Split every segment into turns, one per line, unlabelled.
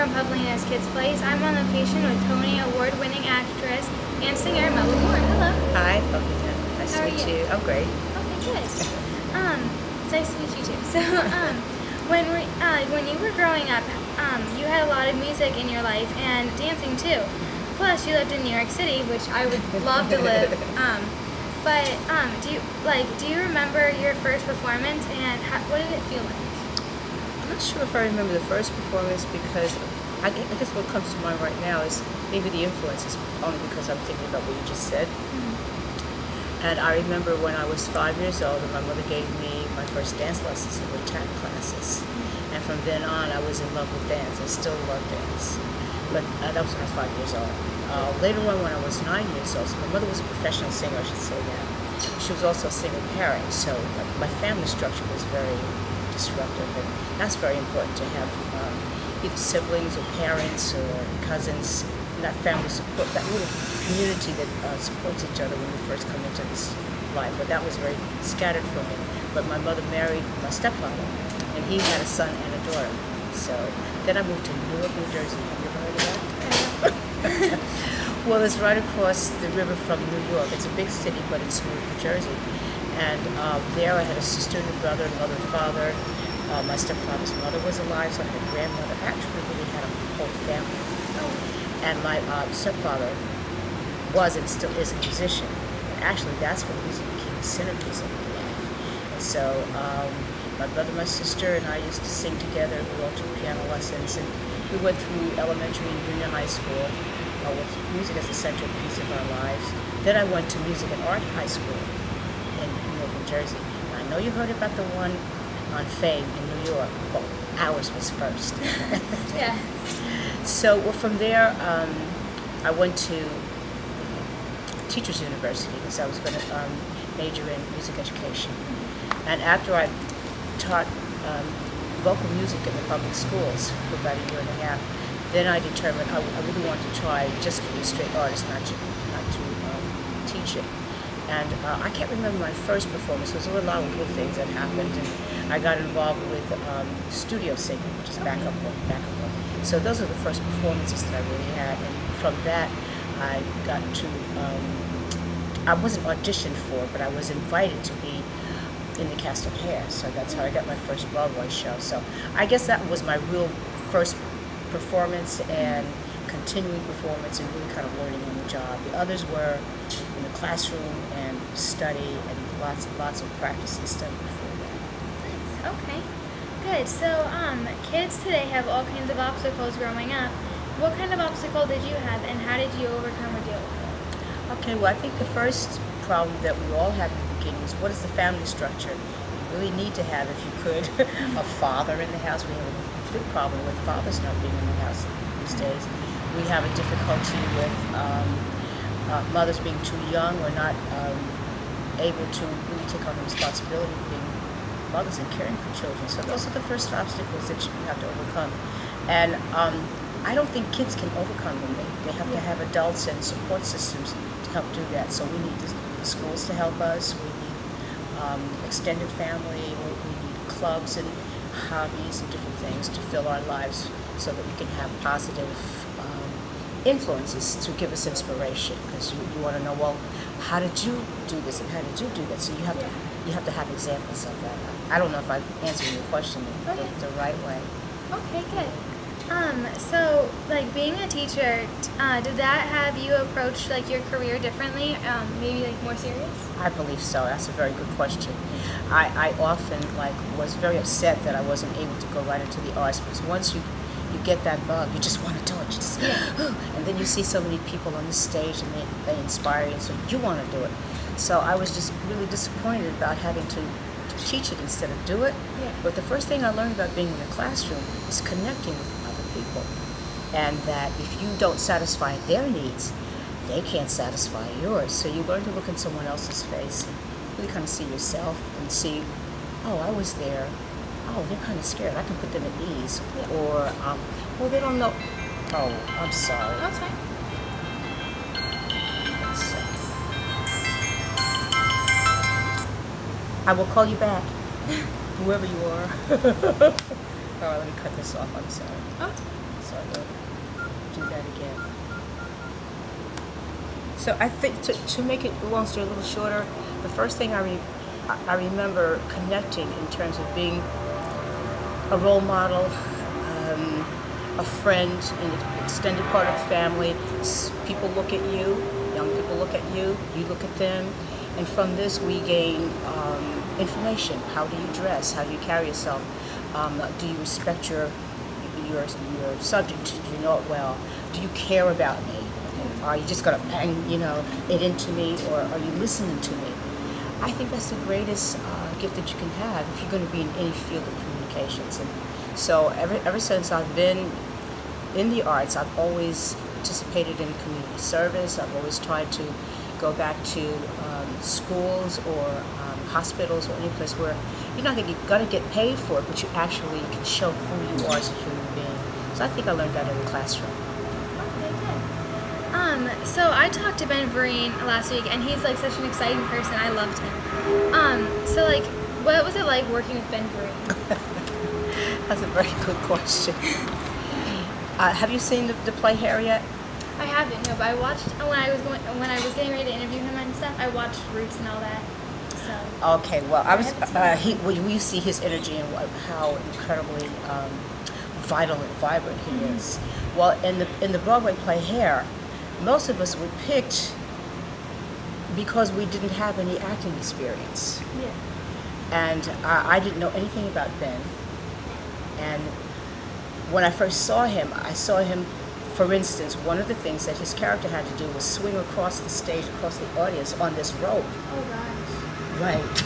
from Pavlina's Kids Place. I'm on location with Tony Award-winning actress and singer Melba Moore. Hello.
Hi, Pavlina. Nice to meet you. I'm great.
Okay, good. It's nice to meet you too. So, when you were growing up, you had a lot of music in your life and dancing too. Plus, you lived in New York City, which I would love to live. Do you remember your first performance and what did it feel like?
I'm not sure if I remember the first performance because I guess what comes to mind right now is maybe the influences, only because I'm thinking about what you just said. And I remember when I was 5 years old and my mother gave me my first dance lessons and were tap classes. And from then on, I was in love with dance. I still love dance. But that was when I was 5 years old. Later on, when I was 9 years old, so my mother was a professional singer, I should say that. She was also a single parent, so my family structure was very disruptive. And that's very important to have either siblings or parents or cousins, and that family support, that little community that supports each other when you first come into this life. But that was very scattered for me. But my mother married my stepfather, and he had a son and a daughter. So then I moved to Newark, New Jersey. Have you ever heard of that? Well, it's right across the river from New York. It's a big city, but it's Newark, New Jersey. And there I had a sister and a brother, mother and father. My stepfather's mother was alive, so I had a grandmother. I actually really had a whole family. And my stepfather was and still is a musician. And actually, that's when music became a centerpiece of my life. And so my brother, my sister, and I used to sing together. We all took piano lessons, and we went through elementary and junior high school with music as the centerpiece of our lives. Then I went to music and art high school in Newark, New Jersey. And I know you heard about the one on Fame in New York. Well, ours was first.
Yeah.
So from there, I went to Teachers University because I was going to major in music education. And after I taught vocal music in the public schools for about a year and a half, then I determined I really wanted to try just to be a straight artist, not to teach it. And I can't remember my first performance. There were a lot of good things that happened, and I got involved with studio singing, which is backup work. So those are the first performances that I really had, and from that I got to, I wasn't auditioned for, but I was invited to be in the cast of Hair, so that's how I got my first Broadway show. So I guess that was my real first performance and continuing performance and really kind of learning on the job. The others were in the classroom and study and lots of practice and study before that.
Nice. Okay. Good. So kids today have all kinds of obstacles growing up. What kind of obstacle did you have, and how did you overcome or deal with it?
Okay, well, I think the first problem that we all had in the beginning is what is the family structure? You really need to have, if you could, a father in the house. We have a big problem with fathers not being in the house these days. We have a difficulty with mothers being too young or not able to really take on the responsibility of being mothers and caring for children. So those are the first obstacles that you have to overcome. And I don't think kids can overcome them. They have to have adults and support systems to help do that. So we need the schools to help us. We need extended family. We need clubs and hobbies and different things to fill our lives so that we can have positive influences to give us inspiration. Because you want to know, well, how did you do this and how did you do that? So you have to have examples of that. I don't know if I'm answering your question the right way.
Okay, good. So, like, being a teacher, did that have you approach, like, your career differently, maybe, like, more serious?
I believe so. That's a very good question. I often, like, was very upset that I wasn't able to go right into the arts, because once you get that bug, you just want to do it. You just, and then you see so many people on the stage, and they inspire you, so you want to do it. So I was just really disappointed about having to teach it instead of do it.
Yeah.
But the first thing I learned about being in the classroom is connecting with other people, and that if you don't satisfy their needs, they can't satisfy yours. So you learn to look in someone else's face and really kind of see yourself and see, oh, I was there. Oh, they're kind of scared. I can put them at ease.
Yeah.
Or, well, they don't know. Oh, I'm sorry.
That's fine.
I will call you back, whoever you are. All right, let me cut this off. I'm sorry.
Oh.
so I will do that again. So I think to make it a long story a little shorter, the first thing I remember connecting in terms of being a role model, a friend, an extended part of the family. People look at you, young people look at you, you look at them, and from this we gain information. How do you dress? How do you carry yourself? Do you respect your subject? Do you know it well? Do you care about me? Are you just going to bang, it into me, or are you listening to me? I think that's the greatest gift that you can have if you're going to be in any field of communications. And so ever since I've been in the arts, I've always participated in community service. I've always tried to go back to schools or hospitals or any place where you're not going to get paid for it, but you actually can show who you are as a human being. So I think I learned that in the classroom.
Okay, good. So I talked to Ben Vereen last week, and he's like such an exciting person. I loved him. So like, what was it like working with Ben Vereen?
That's a very good question. Have you seen the play Hair yet?
I haven't, no, but I watched when I was getting ready to interview him and stuff. I watched Roots and all that. So.
Okay, well, we see his energy and how incredibly vital and vibrant he is. Well, in the Broadway play Hair, most of us were picked because we didn't have any acting experience.
Yeah.
And I didn't know anything about Ben. And when I first saw him, for instance, one of the things that his character had to do was swing across the stage, across the audience on this rope.
Oh, gosh.
Right.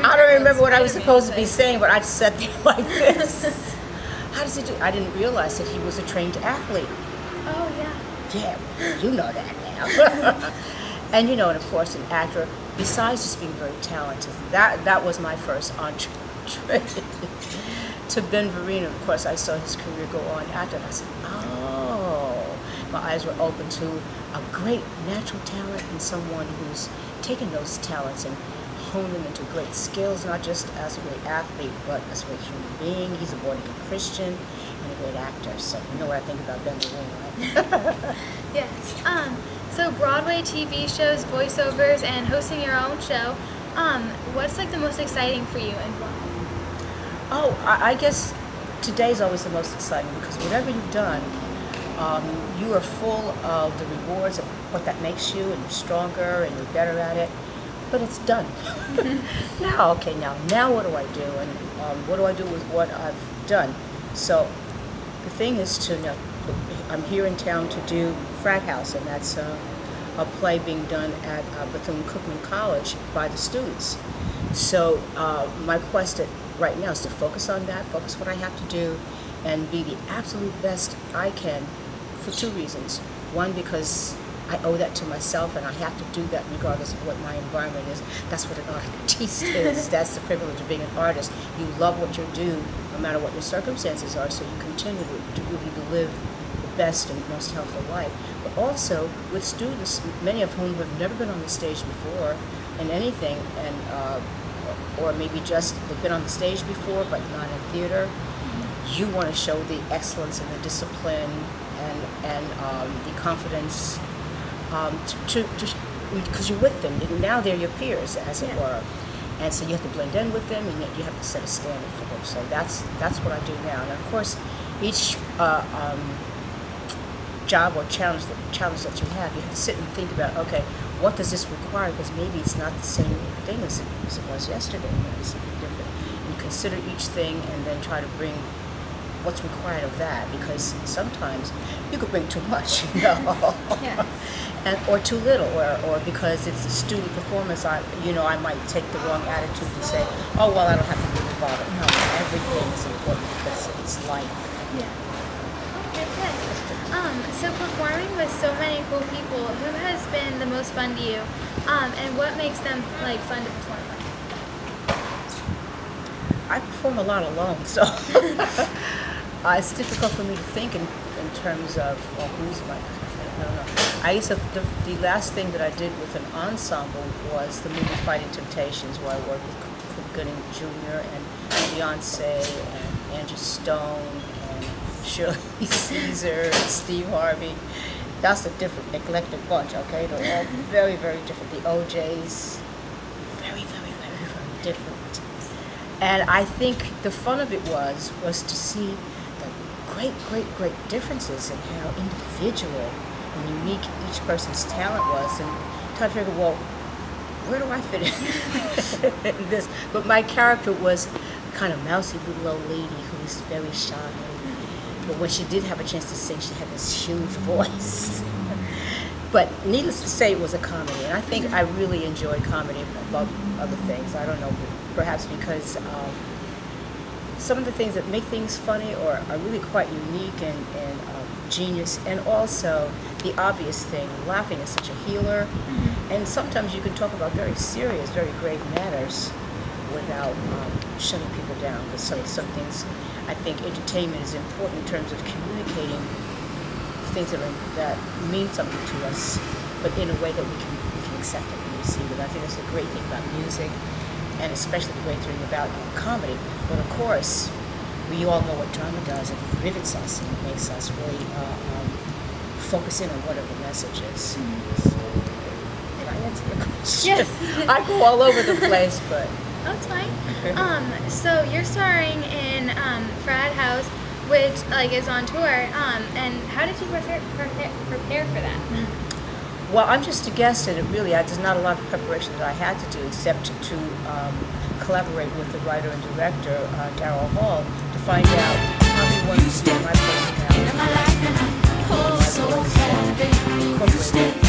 I don't remember what I was supposed to be saying, but I just sat there like this. How does he do? I didn't realize that he was a trained athlete.
Oh, yeah.
Yeah, you know that now. And and of course, an actor, besides just being very talented, that was my first entree to Ben Vereen. Of course, I saw his career go on after, and I said, oh, my eyes were open to a great natural talent and someone who's taken those talents and honed them into great skills, not just as a great athlete, but as a great human being. He's a born-again Christian and a great actor. So you know what I think about Ben Vereen, right?
Yes. So Broadway TV shows, voiceovers, and hosting your own show. What's like the most exciting for you and why?
Oh, I guess today's always the most exciting because whatever you've done, you are full of the rewards of what that makes you, and you're stronger and you're better at it. But it's done. Now what do I do? And what do I do with what I've done? So the thing is I'm here in town to do Frat House, and that's a play being done at Bethune-Cookman College by the students. So my quest right now is to focus on that, focus what I have to do, and be the absolute best I can for two reasons. One, because I owe that to myself, and I have to do that regardless of what my environment is. That's what an artist is. That's the privilege of being an artist. You love what you do, no matter what your circumstances are, so you continue to really live the best and most healthful life. But also with students, many of whom have never been on the stage before in anything, and or maybe just they've been on the stage before but not in theater. You want to show the excellence and the discipline and the confidence because you're with them. Now they're your peers, as it were, and so you have to blend in with them, and yet you have to set a standard for them. So that's what I do now. And of course, each job or challenge that you have to sit and think about, okay, what does this require? Because maybe it's not the same thing as it was yesterday. Maybe it's something different. And consider each thing, and then try to bring what's required of that. Because sometimes you could bring too much, or too little, or because it's a student performance, I might take the wrong attitude and say, oh well, I don't have to be involved. No, everything is important because it's life.
Yeah. Okay, good. So performing with so many cool people, who has been the most fun to you, and what makes them like fun to perform with?
I perform a lot alone, so it's difficult for me to think in terms of who's my. I don't know. I used to, the last thing that I did with an ensemble was the movie Fighting Temptations, where I worked with Cook Gooding Jr. and Beyonce and Angie Stone and Shirley Caesar, Steve Harvey. That's a different, eclectic bunch, okay? They're all very, very different. The OJs, very, very, very, very different. And I think the fun of it was to see the great, great, great differences in how individual and unique each person's talent was, and try to figure, well, where do I fit in this? But my character was kind of mousy little old lady who was very shy. But when she did have a chance to sing, she had this huge voice. But needless to say, it was a comedy. And I think I really enjoyed comedy above other things. I don't know, perhaps because some of the things that make things funny or are really quite unique and genius. And also the obvious thing, laughing is such a healer. And sometimes you can talk about very serious, very grave matters without shutting people down. Because some things, I think entertainment is important in terms of communicating things that mean something to us, but in a way that we can accept it and receive it. I think that's the great thing about music, and especially the great thing about comedy. But of course, we all know what drama does. It rivets us and it makes us really focus in on whatever the message is. So, did I answer your question?
Yes.
I go all over the place, but...
That's fine. So you're starring in Frat House, which is on tour. And how did you prepare for that?
Well, I'm just a guest, and there's not a lot of preparation that I had to do except to collaborate with the writer and director, Darryl Hall, to find out how he wanted to see my personality.